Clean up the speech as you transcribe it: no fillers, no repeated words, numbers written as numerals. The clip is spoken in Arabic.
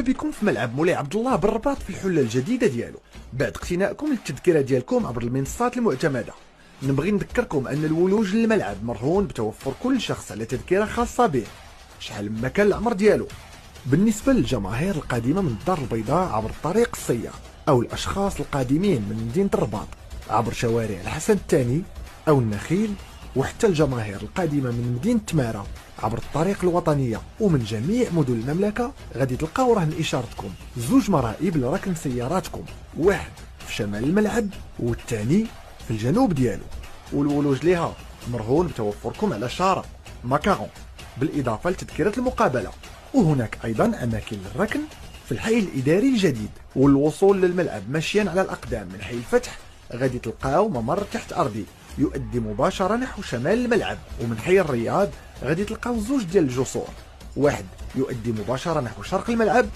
مرحبا بكم في ملعب مولاي عبد الله بالرباط في الحله الجديده ديالو. بعد اقتنائكم للتذكره ديالكم عبر المنصات المعتمده، نبغي نذكركم ان الولوج للملعب مرهون بتوفر كل شخص على تذكره خاصه به، شحال ما كان العمر ديالو. بالنسبه للجماهير القادمه من الدار البيضاء عبر الطريق السيار، او الاشخاص القادمين من مدينه الرباط عبر شوارع الحسن الثاني او النخيل، وحتى الجماهير القادمه من مدينه تماره عبر الطريق الوطنيه ومن جميع مدن المملكه، غادي تلقاو رهن اشارتكم زوج مرائب لركن سياراتكم، واحد في شمال الملعب والثاني في الجنوب ديالو. والولوج ليها مرهون بتوفركم على شارع ماكارون بالاضافه لتذكره المقابله. وهناك ايضا اماكن للركن في الحي الاداري الجديد. والوصول للملعب مشيا على الاقدام من حي الفتح غادي تلقاو ممر تحت ارضي يؤدي مباشره نحو شمال الملعب، ومن حي الرياض غادي تلقاو زوج ديال الجسور، واحد يؤدي مباشره نحو شرق الملعب